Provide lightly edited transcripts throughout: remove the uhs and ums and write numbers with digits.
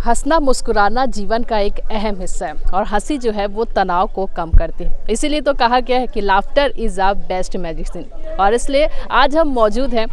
हंसना मुस्कुराना जीवन का एक अहम हिस्सा है और हंसी जो है वो तनाव को कम करती है। इसीलिए तो कहा गया है कि laughter is a best medicine. और इसलिए आज हम मौजूद हैं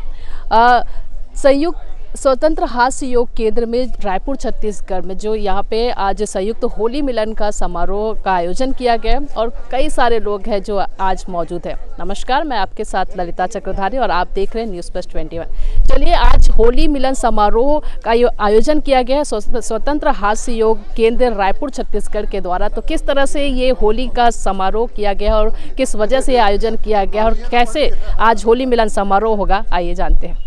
संयुक्त स्वतंत्र हास्य योग केंद्र में रायपुर छत्तीसगढ़ में, जो यहाँ पे आज संयुक्त होली मिलन का समारोह का आयोजन किया गया और कई सारे लोग हैं जो आज मौजूद हैं। नमस्कार, मैं आपके साथ ललिता चक्रधारी और आप देख रहे हैं न्यूज़ प्लस 21। चलिए, आज होली मिलन समारोह का आयोजन किया गया है स्वतंत्र हास्य योग केंद्र रायपुर छत्तीसगढ़ के द्वारा। तो किस तरह से ये होली का समारोह किया गया और किस वजह से ये आयोजन किया गया और कैसे आज होली मिलन समारोह होगा, आइए जानते हैं।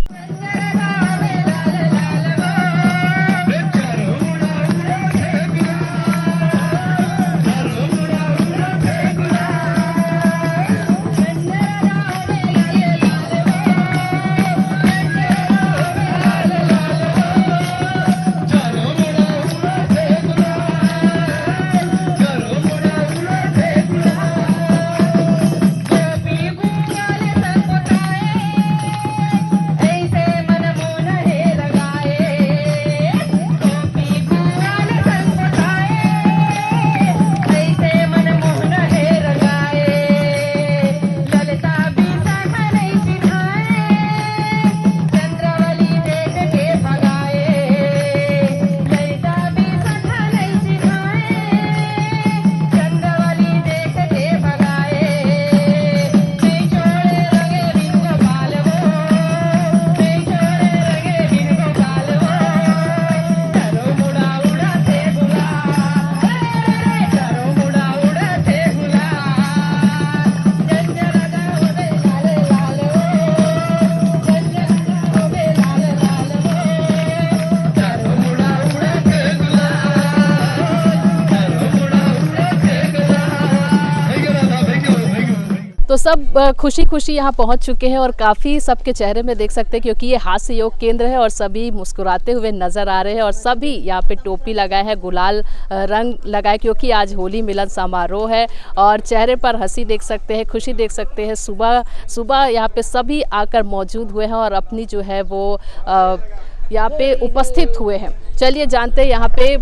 तो सब खुशी खुशी यहाँ पहुँच चुके हैं और काफ़ी सबके चेहरे में देख सकते हैं, क्योंकि ये हास्य योग केंद्र है और सभी मुस्कुराते हुए नज़र आ रहे हैं और सभी यहाँ पे टोपी लगाए हैं, गुलाल रंग लगाए, क्योंकि आज होली मिलन समारोह है और चेहरे पर हंसी देख सकते हैं, खुशी देख सकते हैं। सुबह सुबह यहाँ पे सभी आकर मौजूद हुए हैं और अपनी जो है वो यहाँ पे उपस्थित हुए हैं। चलिए जानते हैं यहाँ पे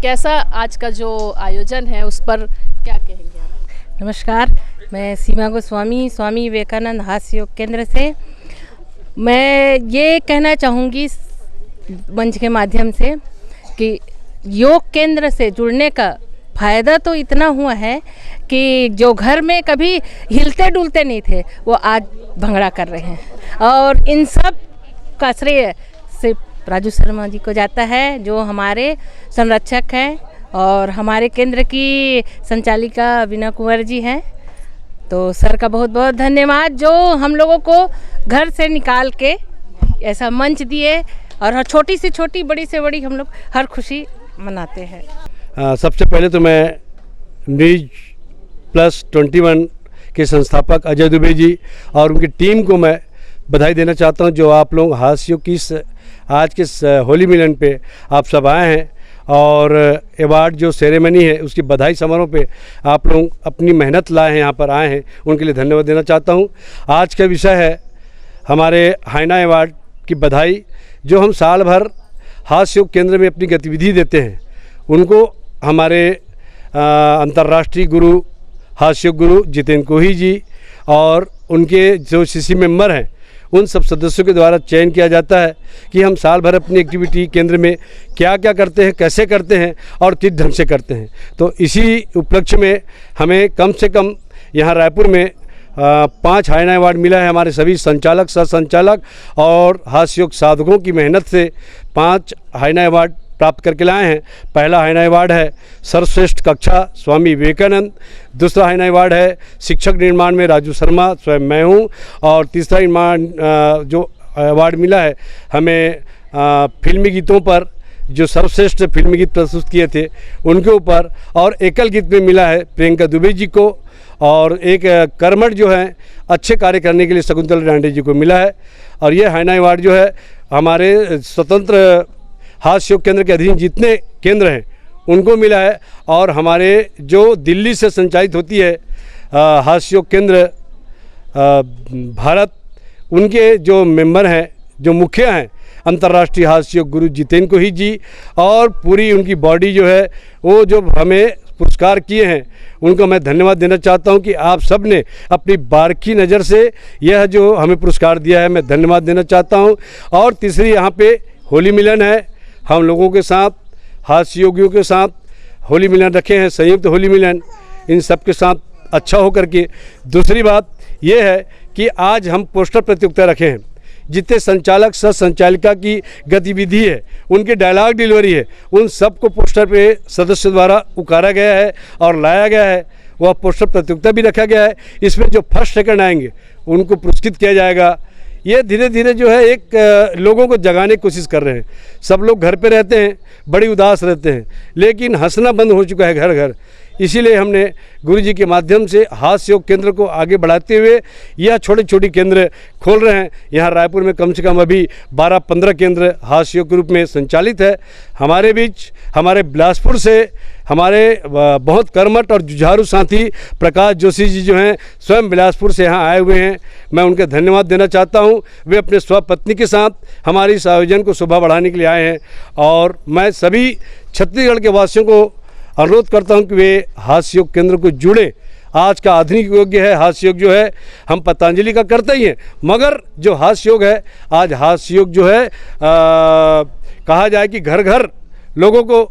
कैसा आज का जो आयोजन है उस पर क्या कहेंगे आप। नमस्कार, मैं सीमा गोस्वामी, स्वामी विवेकानंद हास्य योग केंद्र से। मैं ये कहना चाहूँगी मंच के माध्यम से कि योग केंद्र से जुड़ने का फ़ायदा तो इतना हुआ है कि जो घर में कभी हिलते डुलते नहीं थे वो आज भंगड़ा कर रहे हैं और इन सब का श्रेय सिर्फ राजू शर्मा जी को जाता है, जो हमारे संरक्षक हैं और हमारे केंद्र की संचालिका वीना कुंवर जी हैं। तो सर का बहुत बहुत धन्यवाद, जो हम लोगों को घर से निकाल के ऐसा मंच दिए और हर छोटी से छोटी, बड़ी से बड़ी हम लोग हर खुशी मनाते हैं। सबसे पहले तो मैं न्यूज़ प्लस 21 के संस्थापक अजय दुबे जी और उनकी टीम को मैं बधाई देना चाहता हूं, जो आप लोग हास्य की आज के होली मिलन पे आप सब आए हैं और अवार्ड जो सेरेमनी है उसकी बधाई समारोह पे आप लोग अपनी मेहनत लाए हैं, यहाँ पर आए हैं, उनके लिए धन्यवाद देना चाहता हूँ। आज का विषय है हमारे हाइना अवार्ड की बधाई, जो हम साल भर हास्य योग केंद्र में अपनी गतिविधि देते हैं। उनको हमारे अंतर्राष्ट्रीय गुरु हास्य योग गुरु जितेंद्र कोही जी और उनके जो सीसी मेंबर हैं उन सब सदस्यों के द्वारा चयन किया जाता है कि हम साल भर अपनी एक्टिविटी केंद्र में क्या क्या करते हैं, कैसे करते हैं और किस ढंग से करते हैं। तो इसी उपलक्ष्य में हमें कम से कम यहाँ रायपुर में 5 हाइना अवार्ड मिला है। हमारे सभी संचालक, सह संचालक और हास्य योग साधकों की मेहनत से 5 हाइना अवार्ड प्राप्त करके लाए हैं। पहला हाइना अवार्ड है सर्वश्रेष्ठ कक्षा स्वामी विवेकानंद, दूसरा हाइना अवार्ड है शिक्षक निर्माण में राजू शर्मा स्वयं मैं हूँ, और तीसरा जो अवार्ड मिला है हमें फिल्मी गीतों पर जो सर्वश्रेष्ठ फिल्मी गीत प्रस्तुत किए थे उनके ऊपर, और एकल गीत में मिला है प्रियंका दुबे जी को, और एक कर्मठ जो है अच्छे कार्य करने के लिए शकुंतला डांडे जी को मिला है। और ये हाइना अवार्ड जो है हमारे स्वतंत्र हास्य योग केंद्र के अधीन जितने केंद्र हैं उनको मिला है, और हमारे जो दिल्ली से संचालित होती है हास्य योग केंद्र भारत, उनके जो मेंबर हैं, जो मुखिया हैं, अंतर्राष्ट्रीय हास्य योग गुरु जितेंद्र कोहिल जी और पूरी उनकी बॉडी जो है वो जो हमें पुरस्कार किए हैं उनको मैं धन्यवाद देना चाहता हूं कि आप सब ने अपनी बारीकी नज़र से यह जो हमें पुरस्कार दिया है मैं धन्यवाद देना चाहता हूं। और तीसरी यहाँ पे होली मिलन है, हम लोगों के साथ हास्य योगियों के साथ होली मिलन रखे हैं, संयुक्त होली मिलन, इन सब के साथ अच्छा हो करके। दूसरी बात यह है कि आज हम पोस्टर प्रतियोगिता रखे हैं, जितने संचालक सह संचालिका की गतिविधि है, उनके डायलॉग डिलीवरी है, उन सबको पोस्टर पे सदस्य द्वारा उकारा गया है और लाया गया है। वह पोस्टर प्रतियोगिता भी रखा गया है, इसमें जो फर्स्ट सेकंड आएंगे उनको पुरस्कृत किया जाएगा। ये धीरे धीरे जो है एक लोगों को जगाने की कोशिश कर रहे हैं। सब लोग घर पे रहते हैं, बड़ी उदास रहते हैं, लेकिन हंसना बंद हो चुका है घर घर। इसीलिए हमने गुरुजी के माध्यम से हास्य योग केंद्र को आगे बढ़ाते हुए यह छोटे छोटे केंद्र खोल रहे हैं। यहाँ रायपुर में कम से कम अभी 12-15 केंद्र हास्य योग के रूप में संचालित है। हमारे बीच हमारे बिलासपुर से हमारे बहुत कर्मठ और जुझारू साथी प्रकाश जोशी जी जो हैं स्वयं बिलासपुर से यहाँ आए हुए हैं, मैं उनके धन्यवाद देना चाहता हूँ। वे अपने स्वपत्नी के साथ हमारी इस आयोजन को शोभा बढ़ाने के लिए आए हैं और मैं सभी छत्तीसगढ़ के वासियों को अनुरोध करता हूं कि वे हास्य योग केंद्र को जुड़े। आज का आधुनिक योग है हास्य योग जो है, हम पतंजलि का करते ही हैं, मगर जो हास्य योग है आज हास्य योग जो है कहा जाए कि घर घर लोगों को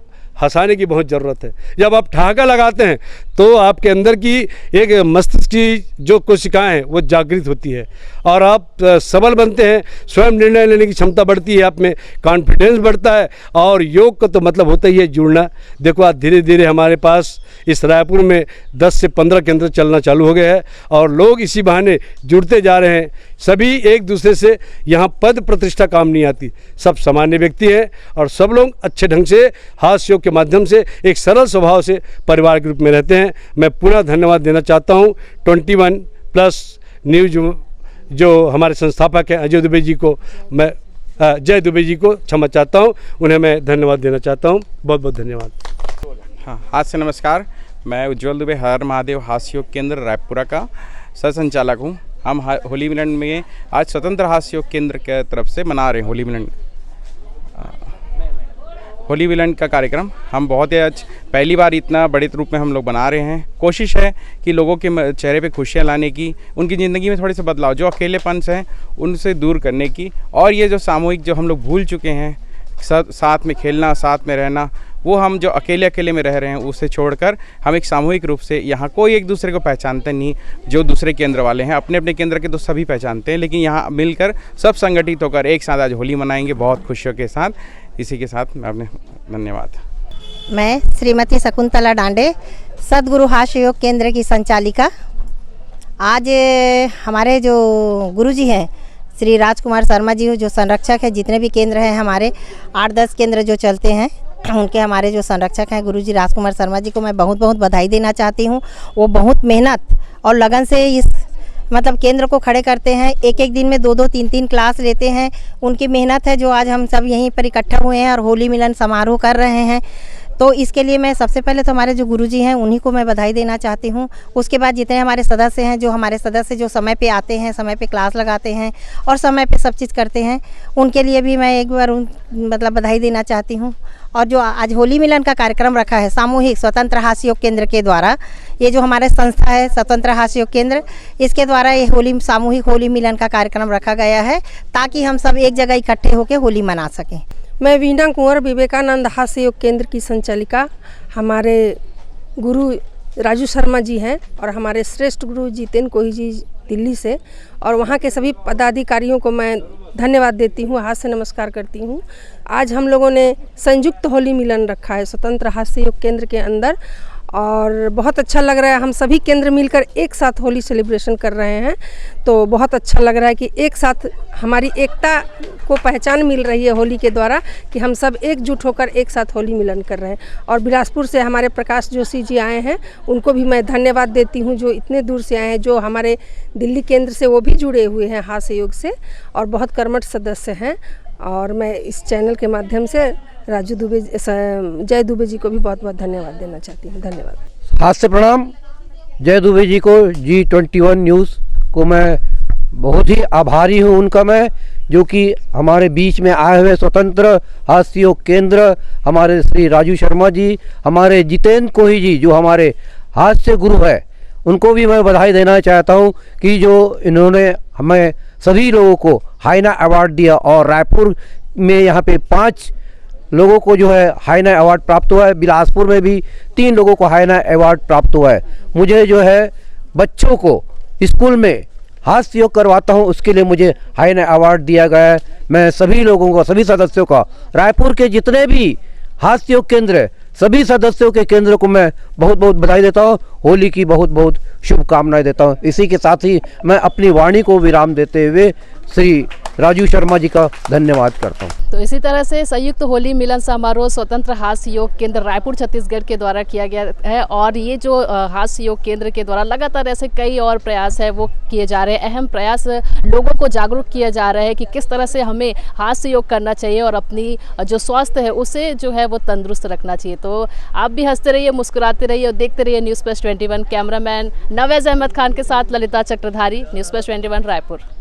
हंसाने की बहुत ज़रूरत है। जब आप ठहाका लगाते हैं तो आपके अंदर की एक मस्तिष्क की जो कोशिकाएं हैं वो जागृत होती है और आप सबल बनते हैं, स्वयं निर्णय लेने की क्षमता बढ़ती है, आप में कॉन्फिडेंस बढ़ता है। और योग का तो मतलब होता ही है जुड़ना। देखो आज धीरे धीरे हमारे पास इस रायपुर में 10 से 15 केंद्र चलना चालू हो गया है और लोग इसी बहाने जुड़ते जा रहे हैं। सभी एक दूसरे से यहाँ पद प्रतिष्ठा काम नहीं आती, सब सामान्य व्यक्ति हैं और सब लोग अच्छे ढंग से हास्य योग के माध्यम से एक सरल स्वभाव से परिवार के रूप में रहते हैं। मैं पुनः धन्यवाद देना चाहता हूँ 21+ न्यूज जो हमारे संस्थापक हैं अजय दुबे जी को, मैं जय दुबे जी को क्षमा चाहता हूँ, उन्हें मैं धन्यवाद देना चाहता हूँ। बहुत बहुत धन्यवाद। हाँ, हास्य नमस्कार। मैं उज्ज्वल दुबे हर महादेव हास्य योग केंद्र रायपुरा का सह संचालक हूँ। हम होली मिलन में आज स्वतंत्र हास्य योग केंद्र के तरफ से मना रहे हैं होली मिलन का कार्यक्रम। हम बहुत ही आज पहली बार इतना बड़े रूप में हम लोग बना रहे हैं। कोशिश है कि लोगों के चेहरे पे खुशियाँ लाने की, उनकी ज़िंदगी में थोड़े से बदलाव, जो अकेलेपन से हैं उनसे दूर करने की, और ये जो सामूहिक जो हम लोग भूल चुके हैं, साथ में खेलना, साथ में रहना, वो हम जो अकेले में रह रहे हैं उसे छोड़कर हम एक सामूहिक रूप से, यहाँ कोई एक दूसरे को पहचानते नहीं, जो दूसरे केंद्र वाले हैं अपने अपने केंद्र के तो सभी पहचानते हैं, लेकिन यहाँ मिलकर सब संगठित होकर एक साथ आज होली मनाएंगे बहुत खुशियों के साथ। इसी के साथ मैं अपने धन्यवाद। मैं श्रीमती शकुंतला डांडे, सद्गुरु हास्य योग केंद्र की संचालिका। आज हमारे जो गुरुजी हैं श्री राजकुमार शर्मा जी जो संरक्षक है, जितने भी केंद्र हैं हमारे 8-10 केंद्र जो चलते हैं उनके हमारे जो संरक्षक हैं गुरुजी राजकुमार शर्मा जी को मैं बहुत बहुत बधाई देना चाहती हूँ। वो बहुत मेहनत और लगन से इस केंद्र को खड़े करते हैं। एक दिन में 2-2, 3-3 क्लास लेते हैं। उनकी मेहनत है जो आज हम सब यहीं पर इकट्ठा हुए हैं और होली मिलन समारोह कर रहे हैं। तो इसके लिए मैं सबसे पहले तो हमारे जो गुरुजी हैं उन्हीं को मैं बधाई देना चाहती हूँ। उसके बाद जितने हमारे सदस्य हैं, जो हमारे सदस्य जो समय पे आते हैं, समय पे क्लास लगाते हैं और समय पे सब चीज़ करते हैं, उनके लिए भी मैं एक बार बधाई देना चाहती हूँ। और जो आज होली मिलन का कार्यक्रम रखा है सामूहिक स्वतंत्र हास्य योग केंद्र के द्वारा, ये जो हमारे संस्था है स्वतंत्र हास्य योग केंद्र, इसके द्वारा ये सामूहिक होली मिलन का कार्यक्रम रखा गया है ताकि हम सब एक जगह इकट्ठे होकर होली मना सकें। मैं वीणा कुंवर विवेकानंद हास्य योग केंद्र की संचालिका। हमारे गुरु राजू शर्मा जी हैं और हमारे श्रेष्ठ गुरु जितेंद्र कोहिल जी दिल्ली से, और वहाँ के सभी पदाधिकारियों को मैं धन्यवाद देती हूँ, हाथ से नमस्कार करती हूँ। आज हम लोगों ने संयुक्त होली मिलन रखा है स्वतंत्र हास्य योग केंद्र के अंदर और बहुत अच्छा लग रहा है। हम सभी केंद्र मिलकर एक साथ होली सेलिब्रेशन कर रहे हैं, तो बहुत अच्छा लग रहा है कि एक साथ हमारी एकता को पहचान मिल रही है होली के द्वारा कि हम सब एकजुट होकर एक साथ होली मिलन कर रहे हैं। और बिलासपुर से हमारे प्रकाश जोशी जी आए हैं, उनको भी मैं धन्यवाद देती हूँ जो इतने दूर से आए हैं। जो हमारे दिल्ली केंद्र से वो भी जुड़े हुए हैं हास्य योग से और बहुत कर्मठ सदस्य हैं। और मैं इस चैनल के माध्यम से राजू दुबे, जय दुबे जी को भी बहुत बहुत धन्यवाद देना चाहती हूँ। धन्यवाद। हाथ से प्रणाम जय दुबे जी को, G21 न्यूज़ को मैं बहुत ही आभारी हूँ उनका मैं, जो कि हमारे बीच में आए हुए स्वतंत्र हास्य योग केंद्र हमारे श्री राजू शर्मा जी, हमारे जितेंद्र कोही जी जो हमारे हास्य गुरु है, उनको भी मैं बधाई देना चाहता हूं कि जो इन्होंने हमें सभी लोगों को हाइना अवार्ड दिया और रायपुर में यहाँ पे 5 लोगों को जो है हाइना अवार्ड प्राप्त हुआ है, बिलासपुर में भी 3 लोगों को हाइना अवार्ड प्राप्त हुआ है। मुझे जो है बच्चों को स्कूल में हास्य योग करवाता हूं, उसके लिए मुझे हाइना अवार्ड दिया गया है। मैं सभी लोगों को, सभी सदस्यों का, रायपुर के जितने भी हास्य योग केंद्र है, सभी सदस्यों के केंद्र को मैं बहुत बहुत बधाई देता हूं, होली की बहुत बहुत शुभकामनाएं देता हूं। इसी के साथ ही मैं अपनी वाणी को विराम देते हुए श्री राजू शर्मा जी का धन्यवाद करता हूं। तो इसी तरह से संयुक्त होली मिलन समारोह स्वतंत्र हास्य योग केंद्र रायपुर छत्तीसगढ़ के द्वारा किया गया है और ये जो हास्य योग केंद्र के द्वारा लगातार ऐसे कई और प्रयास है वो किए जा रहे हैं। अहम प्रयास लोगों को जागरूक किया जा रहा है कि किस तरह से हमें हास्य योग करना चाहिए और अपनी जो स्वास्थ्य है उसे जो है वो तंदुरुस्त रखना चाहिए। तो आप भी हंसते रहिए, मुस्कुराते रहिए और देखते रहिए News Plus 21। Cameraman Navez Ahmad Khan के साथ ललिता चक्रधारी, न्यूज़ प्लस 21 रायपुर।